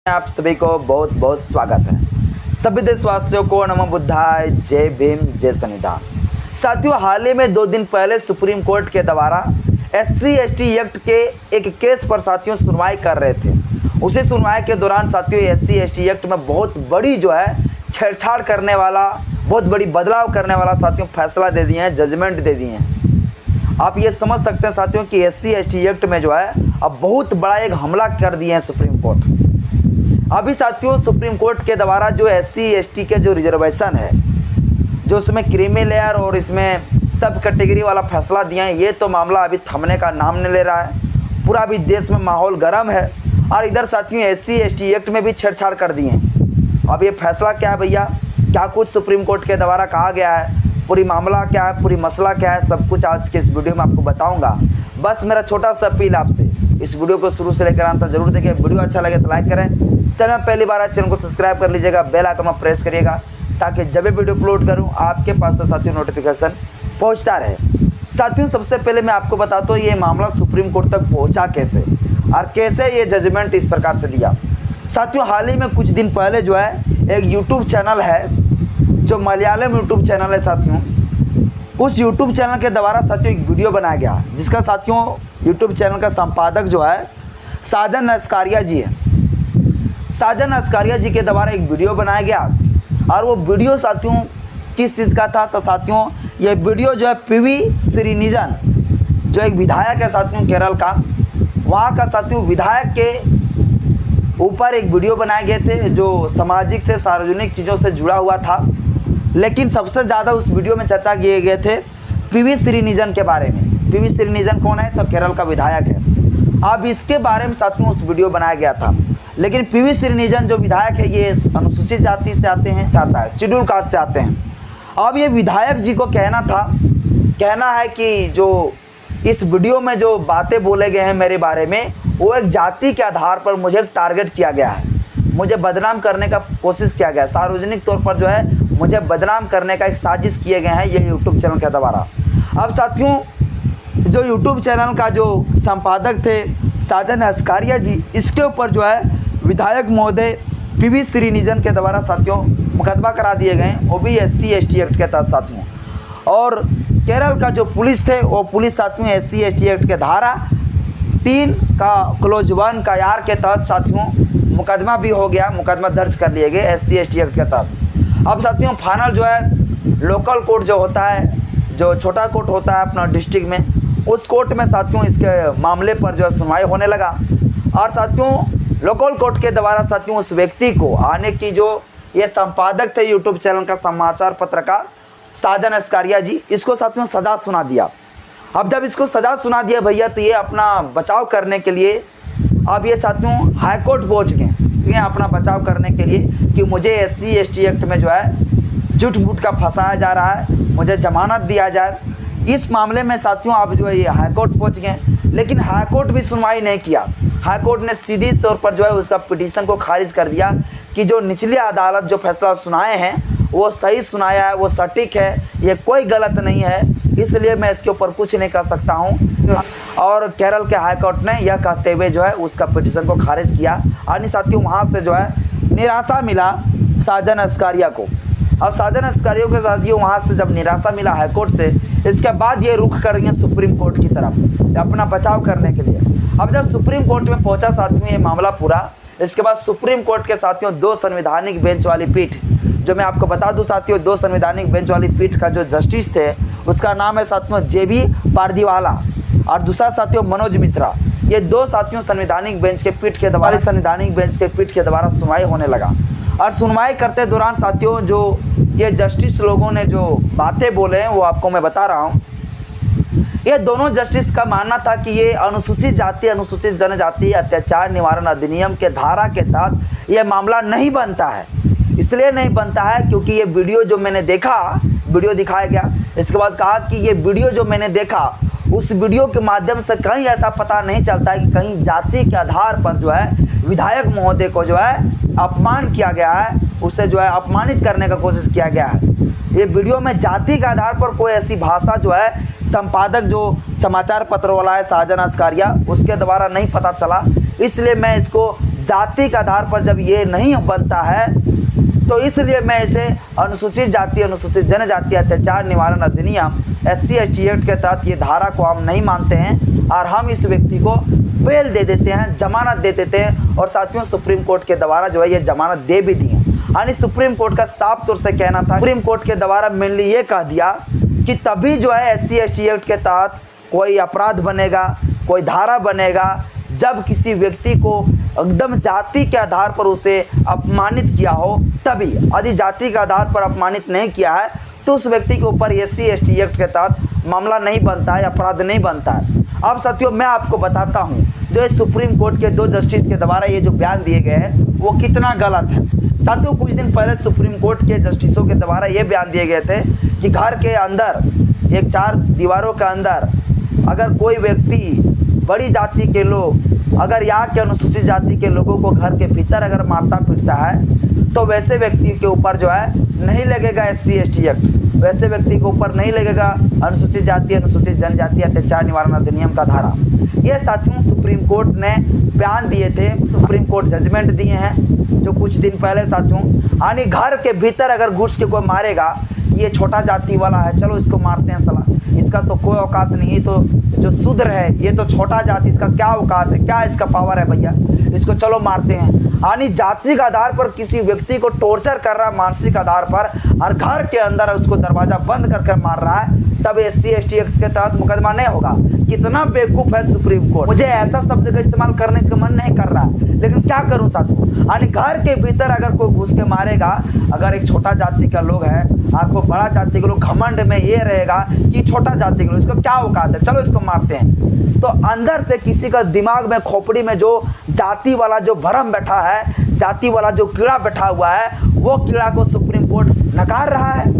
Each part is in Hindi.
आप सभी को बहुत बहुत स्वागत है। सभी देशवासियों को नमो बुद्धाय, जय भीम, जय संविधान। साथियों, हाल ही में 2 दिन पहले सुप्रीम कोर्ट के द्वारा SC/ST एक्ट के एक केस पर साथियों सुनवाई कर रहे थे। उसी सुनवाई के दौरान साथियों SC/ST एक्ट में बहुत बड़ी छेड़छाड़ करने वाला, बहुत बड़ी बदलाव करने वाला साथियों फैसला दे दिए हैं, जजमेंट दे दिए हैं। आप ये समझ सकते हैं साथियों कि SC/ST एक्ट में अब बहुत बड़ा एक हमला कर दिए हैं सुप्रीम कोर्ट। अभी साथियों सुप्रीम कोर्ट के द्वारा जो SC/ST के जो रिजर्वेशन है, जो उसमें क्रीमी लेयर और इसमें सब कैटेगरी वाला फैसला दिया है, ये तो मामला अभी थमने का नाम नहीं ले रहा है। पूरा अभी देश में माहौल गर्म है और इधर साथियों SC/ST एक्ट में भी छेड़छाड़ कर दिए हैं। अब ये फैसला क्या है भैया, क्या कुछ सुप्रीम कोर्ट के द्वारा कहा गया है, पूरी मामला क्या है, पूरी मसला क्या है, सब कुछ आज के इस वीडियो में आपको बताऊँगा। बस मेरा छोटा सा अपील आपसे, इस वीडियो को शुरू से लेकर अंत तक जरूर देखिए। वीडियो अच्छा लगे तो लाइक करें, चैनल पहली बार आए चैनल को सब्सक्राइब कर लीजिएगा, बेल आइकन में प्रेस करिएगा ताकि जब भी वीडियो अपलोड करूं आपके पास तो साथियों नोटिफिकेशन पहुंचता रहे। साथियों सबसे पहले मैं आपको बताता हूं ये मामला सुप्रीम कोर्ट तक पहुंचा कैसे और कैसे ये जजमेंट इस प्रकार से दिया। साथियों हाल ही में कुछ दिन पहले एक यूट्यूब चैनल है, जो मलयालम यूट्यूब चैनल है साथियों, उस यूट्यूब चैनल के द्वारा साथियों एक वीडियो बनाया गया, जिसका साथियों यूट्यूब चैनल का संपादक साजन अस्कारिया जी है। साजन अस्कारिया जी के द्वारा एक वीडियो बनाया गया और वो वीडियो साथियों किस चीज़ का था, तो साथियों ये वीडियो PV श्रीनिजन जो एक विधायक है साथियों केरल का, वहाँ का साथियों विधायक के ऊपर एक वीडियो बनाए गए थे जो सामाजिक से सार्वजनिक चीज़ों से जुड़ा हुआ था। लेकिन सबसे ज़्यादा उस वीडियो में चर्चा किए गए थे PV श्रीनिजन के बारे में। PV श्रीनिजन कौन है, तो केरल का विधायक है। अब इसके बारे में साथियों उस वीडियो बनाया गया था। लेकिन PV श्रीनिजन जो विधायक है ये अनुसूचित जाति से आते हैं, शेड्यूल कास्ट से आते हैं। अब ये विधायक जी को कहना है कि जो इस वीडियो में जो बातें बोले गए हैं मेरे बारे में, वो एक जाति के आधार पर मुझे टारगेट किया गया है, मुझे बदनाम करने का कोशिश किया गया है, सार्वजनिक तौर पर मुझे बदनाम करने का एक साजिश किए गए हैं ये यूट्यूब चैनल के द्वारा। अब साथियों जो यूट्यूब चैनल का जो संपादक थे साजन अस्कारिया जी, इसके ऊपर विधायक महोदय PV श्रीनिजन के द्वारा साथियों मुकदमा करा दिए गए, वो भी SC/ST एक्ट के तहत साथियों। और केरल का जो पुलिस थे वो पुलिस साथियों SC/ST एक्ट के धारा 3 का क्लोज 1 का यार के तहत साथियों मुकदमा भी हो गया, मुकदमा दर्ज कर लिए गए SC/ST एक्ट के तहत। अब साथियों फाइनल लोकल कोर्ट जो होता है, जो छोटा कोर्ट होता है अपना डिस्ट्रिक्ट में, उस कोर्ट में साथियों इसके मामले पर सुनवाई होने लगा। और साथियों लोकल कोर्ट के द्वारा साथियों उस व्यक्ति को आने की ये संपादक थे यूट्यूब चैनल का, समाचार पत्र का, साजन अस्कारिया जी, इसको साथियों सज़ा सुना दिया। अब जब इसको सज़ा सुना दिया भैया, तो ये अपना बचाव करने के लिए अब ये साथियों हाईकोर्ट पहुँच गए अपना बचाव करने के लिए कि मुझे SC/ST एक्ट में झूठ मूठ का फंसाया जा रहा है, मुझे जमानत दिया जाए। इस मामले में साथियों आप ये हाईकोर्ट पहुंच गए, लेकिन हाईकोर्ट भी सुनवाई नहीं किया। हाईकोर्ट ने सीधी तौर पर उसका पिटीशन को खारिज कर दिया कि जो निचली अदालत जो फैसला सुनाए हैं वो सही सुनाया है, वो सटीक है, ये कोई गलत नहीं है, इसलिए मैं इसके ऊपर कुछ नहीं कर सकता हूँ। और केरल के हाईकोर्ट ने यह कहते हुए उसका पिटीशन को खारिज किया। और साथियों वहाँ से निराशा मिला साजन अस्कारिया को। अब साजन अस्कारिया के साथियों वहाँ से जब निराशा मिला हाईकोर्ट से, इसके बाद ये रुख कर गए सुप्रीम कोर्ट की तरफ अपना बचाव करने के लिए। अब जब सुप्रीम कोर्ट में पहुंचा साथियों ये मामला पूरा, इसके बाद सुप्रीम कोर्ट के साथियों 2 संवैधानिक बेंच वाली पीठ, जो मैं आपको बता दूं साथियों 2 संवैधानिक बेंच वाली पीठ का जो जस्टिस थे उसका नाम है साथियों JB पारदीवाला और दूसरा साथियों मनोज मिश्रा। ये 2 साथियों संवैधानिक बेंच के पीठ के द्वारा सुनवाई होने लगा। और सुनवाई करते दौरान साथियों ये जस्टिस लोगों ने जो बातें बोले हैं वो आपको मैं बता रहा हूँ। ये दोनों जस्टिस का मानना था कि ये अनुसूचित जाति अनुसूचित जनजाति अत्याचार निवारण अधिनियम के धारा के तहत ये मामला नहीं बनता है। इसलिए नहीं बनता है क्योंकि ये वीडियो जो मैंने देखा, वीडियो दिखाया गया, इसके बाद कहा कि ये वीडियो जो मैंने देखा उस वीडियो के माध्यम से कहीं ऐसा पता नहीं चलता है कि कहीं जाति के आधार पर विधायक महोदय को अपमान किया गया है, उससे अपमानित करने का कोशिश किया गया है। ये वीडियो में जाति के आधार पर कोई ऐसी भाषा संपादक समाचार पत्र वाला है साजन अस्कारिया, उसके द्वारा नहीं पता चला, इसलिए मैं इसको जाति के आधार पर जब ये नहीं बनता है तो इसलिए मैं इसे अनुसूचित जाति अनुसूचित जनजाति अत्याचार निवारण अधिनियम SC/ST एक्ट के तहत ये धारा को हम नहीं मानते हैं और हम इस व्यक्ति को बेल दे देते हैं, जमानत दे देते हैं। और साथियों सुप्रीम कोर्ट के द्वारा जो है ये जमानत दे भी दी है। यानी सुप्रीम कोर्ट का साफ तौर से कहना था, सुप्रीम कोर्ट के द्वारा मेनली ये कह दिया कि तभी जो है SC/ST एक्ट के तहत कोई अपराध बनेगा, कोई धारा बनेगा जब किसी व्यक्ति को एकदम जाति के आधार पर उसे अपमानित किया हो तभी। यदि जाति के आधार पर अपमानित नहीं किया है तो उस व्यक्ति के ऊपर SC/ST एक्ट के तहत मामला नहीं बनता है, अपराध नहीं बनता है। अब साथियों मैं आपको बताता हूँ जो इस सुप्रीम कोर्ट के 2 जस्टिस के द्वारा ये जो बयान दिए गए हैं वो कितना गलत है। साथियों कुछ दिन पहले सुप्रीम कोर्ट के जस्टिसों के द्वारा ये बयान दिए गए थे कि घर के अंदर एक 4 दीवारों के अंदर अगर कोई व्यक्ति बड़ी जाति के लोग अगर यहाँ के अनुसूचित जाति के लोगों को घर के भीतर अगर मारता पीटता है तो वैसे व्यक्ति के ऊपर जो है नहीं लगेगा SC/ST एक्ट, वैसे व्यक्ति के ऊपर नहीं लगेगा अनुसूचित जाति अनुसूचित जनजाति अत्याचार निवारण अधिनियम का धारा। ये साथियों सुप्रीम कोर्ट ने बयान दिए थे, सुप्रीम कोर्ट जजमेंट दिए हैं जो कुछ दिन पहले साथियों। यानी घर के भीतर अगर घुस के कोई मारेगा, ये छोटा जाति वाला है चलो इसको मारते हैं साला, इसका तो कोई औकात नहीं, तो जो शूद्र है ये तो छोटा जाति, इसका क्या औकात है, क्या इसका पावर है भैया, इसको चलो मारते हैं। यानी जाति के आधार पर किसी व्यक्ति को टॉर्चर कर रहा है मानसिक आधार पर और घर के अंदर उसको दरवाजा बंद करके मार रहा है, तब SC/ST एक्ट के तहत मुकदमा नहीं होगा। कितना बेवकूफ है सुप्रीम कोर्ट। मुझे ऐसा शब्द का इस्तेमाल करने का मन नहीं कर रहा है लेकिन क्या करूं साथियों। यानी घर के भीतर अगर कोई घुस के मारेगा, अगर एक छोटा जाति का लोग है, आपको बड़ा जाति के लोग घमंड में ये रहेगा कि छोटा जाति के लोग इसको क्या औकात है चलो इसको मारते हैं, तो अंदर से किसी का दिमाग में खोपड़ी में जो जाति वाला जो भरम बैठा है, जाति वाला जो कीड़ा बैठा हुआ है, वो कीड़ा को सुप्रीम कोर्ट नकार रहा है।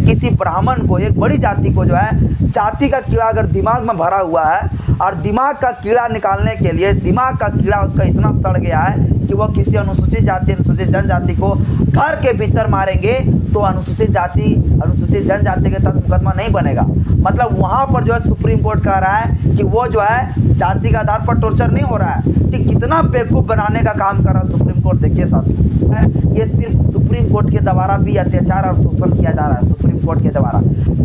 किसी ब्राह्मण को, एक बड़ी जाति को जो है जाति का कीड़ा अगर दिमाग में भरा हुआ है और दिमाग का कीड़ा निकालने के लिए दिमाग का कीड़ा उसका इतना सड़ गया है कि वो किसी अनुसूचित जाति अनुसूचित जनजाति को घर के भीतर मारेंगे तो अनुसूचित जाति अनुसूचित जनजाति के तहत मुकदमा नहीं बनेगा। मतलब वहाँ पर जो है सुप्रीम कोर्ट कह रहा है कि वो जो है जाति के आधार पर टॉर्चर नहीं हो रहा है। कि कितना बेवकूफ़ बनाने का काम कर रहा है सुप्रीम कोर्ट। देखिए साथियों, ये सिर्फ सुप्रीम कोर्ट के द्वारा भी अत्याचार और शोषण किया जा रहा है। सुप्रीम कोर्ट के द्वारा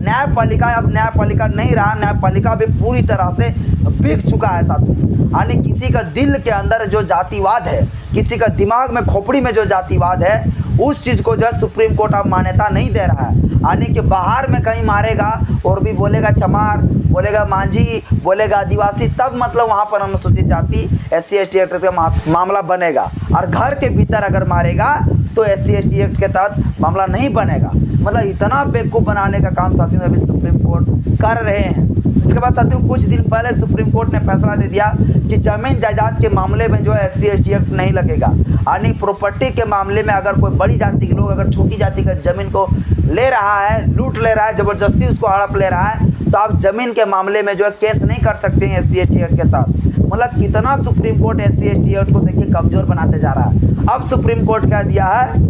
न्यायपालिका अब न्यायपालिका नहीं रहा, न्यायपालिका भी पूरी तरह से बिक चुका है साथियों। यानी किसी का दिल के अंदर जो जातिवाद है, किसी का दिमाग में खोपड़ी में जो जातिवाद है, उस चीज़ को जो है सुप्रीम कोर्ट अब मान्यता नहीं दे रहा है। यानी कि बाहर में कहीं मारेगा और भी बोलेगा चमार, बोलेगा मांझी, बोलेगा आदिवासी, तब मतलब वहाँ पर अनुसूचित जाति SC/ST एक्ट का मामला बनेगा। और घर के भीतर अगर मारेगा तो SC/ST एक्ट के तहत मामला नहीं बनेगा। मतलब इतना बेवकूफ़ बनाने का काम साथियों अभी सुप्रीम कोर्ट कर रहे हैं। इसके बाद साथियों कुछ दिन पहले सुप्रीम कोर्ट ने फैसला दे दिया कि जमीन जायदाद के मामले में जो है SC/ST एक्ट नहीं लगेगा। यानी प्रॉपर्टी के मामले में अगर कोई बड़ी जाति के लोग अगर छोटी जाति का जमीन को ले रहा है, लूट ले रहा है, ज़बरदस्ती उसको हड़प ले रहा है, तो आप जमीन के मामले में जो है केस नहीं कर सकते हैं SC/ST एक्ट के तहत। मतलब कितना सुप्रीम कोर्ट SC/ST एक्ट को देखिए कमज़ोर बनाते जा रहा है। अब सुप्रीम कोर्ट कह दिया है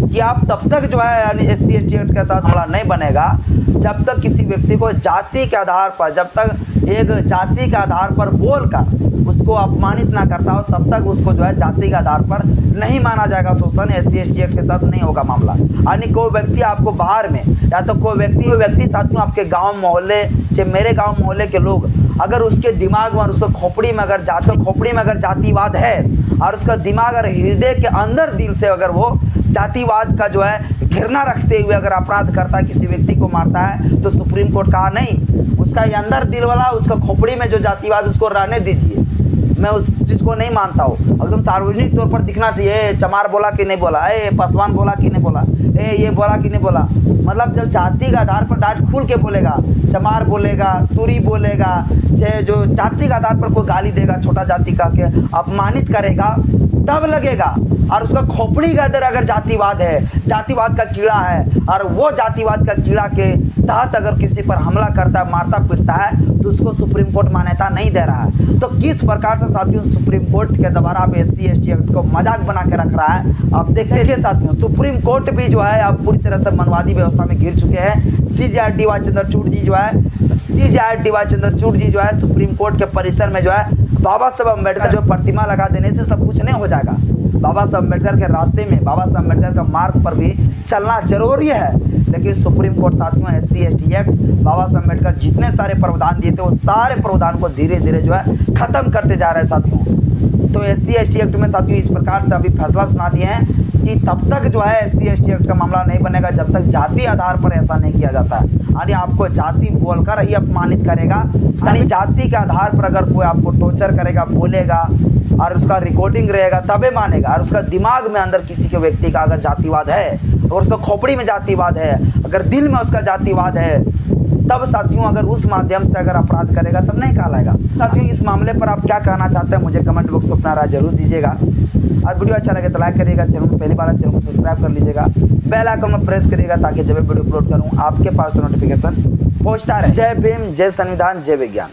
कि आप तब तक जो है यानी SC/ST एक्ट के तहत मामला नहीं बनेगा जब तक किसी व्यक्ति को जाति के आधार पर, जब तक एक जाति के आधार पर बोलकर उसको अपमानित ना करता हो, तब तक उसको जो है जाति के आधार पर नहीं माना जाएगा शोषण। SC/ST एक्ट के तहत नहीं होगा मामला। यानी कोई व्यक्ति आपको बाहर में या तो कोई व्यक्ति साथियों आपके गाँव मोहल्ले से, मेरे गाँव मोहल्ले के लोग, अगर उसके दिमाग में और उसको खोपड़ी में अगर जातिवाद है और उसका दिमाग और हृदय के अंदर दिल से अगर वो जातिवाद का जो है घृणा रखते हुए अगर अपराध करता है, किसी व्यक्ति को मारता है, तो सुप्रीम कोर्ट कहा नहीं, उसका अंदर दिल वाला, उसका खोपड़ी में जो जातिवाद उसको रहने दीजिए। मैं उस चीज़ को नहीं मानता हूँ। एकदम सार्वजनिक तौर पर दिखना चाहिए, चमार बोला कि नहीं बोला, पासवान बोला कि नहीं बोला, ये बोला कि नहीं बोला। मतलब जब जाति के आधार पर डांट खुल के बोलेगा, चमार बोलेगा, तुरी बोलेगा, चाहे जो जाति के आधार पर कोई गाली देगा, छोटा जाति का के अपमानित करेगा, तब लगेगा। और उसका खोपड़ी के अंदर अगर जातिवाद है, जातिवाद का कीड़ा है, और वो जातिवाद का कीड़ा के तहत अगर किसी पर हमला करता है, मारता पीटता है, तो उसको सुप्रीम कोर्ट मान्यता नहीं दे रहा है। तो किस प्रकार से साथियों सुप्रीम कोर्ट के द्वारा अब SC/ST एक्ट को मजाक बना के रख रहा है, अब देखिए साथियों, सुप्रीम कोर्ट भी जो है अब पूरी तरह से मनवादी व्यवस्था में घिर चुके हैं। CJR चंद्रचूड़ जी जो है सुप्रीम कोर्ट के परिसर में जो है बाबा साहब अम्बेडकर जो प्रतिमा लगा देने से सब कुछ नहीं हो जाएगा। बाबा साहब अम्बेडकर के रास्ते में, बाबा साहब अम्बेडकर का मार्ग पर भी चलना जरूरी है। लेकिन सुप्रीम कोर्ट साथियों SC/ST एक्ट, बाबा साहब अम्बेडकर जितने सारे प्रावधान दिए थे वो सारे प्रावधान को धीरे धीरे जो है खत्म करते जा रहे हैं साथियों। तो SC/ST एक्ट में साथियों इस प्रकार से अभी फैसला सुना दिए हैं कि तब तक जो है SC/ST एक्ट का मामला नहीं बनेगा जब तक जाति आधार पर ऐसा नहीं किया जाता है। यानी आपको जाति बोलकर ही अपमानित करेगा, यानी जाति के आधार पर अगर कोई आपको टॉर्चर करेगा, बोलेगा और उसका रिकॉर्डिंग रहेगा तबे मानेगा। और उसका दिमाग में अंदर किसी के व्यक्ति का अगर जातिवाद है, अगर उसका खोपड़ी में जातिवाद है, अगर दिल में उसका जातिवाद है, तब साथियों अगर उस माध्यम से अगर अपराध करेगा तब नहीं कहलाएगा। साथियों इस मामले पर आप क्या कहना चाहते हैं मुझे कमेंट बॉक्स में अपना राय जरूर दीजिएगा। और वीडियो अच्छा लगे तो लाइक करिएगा, चैनल में पहली बार चैनल को सब्सक्राइब कर लीजिएगा, बेल आइकन में प्रेस करिएगा ताकि जब वीडियो अपलोड करूँ आपके पास नोटिफिकेशन पहुँचता रहे। जय भीम, जय संविधान, जय विज्ञान।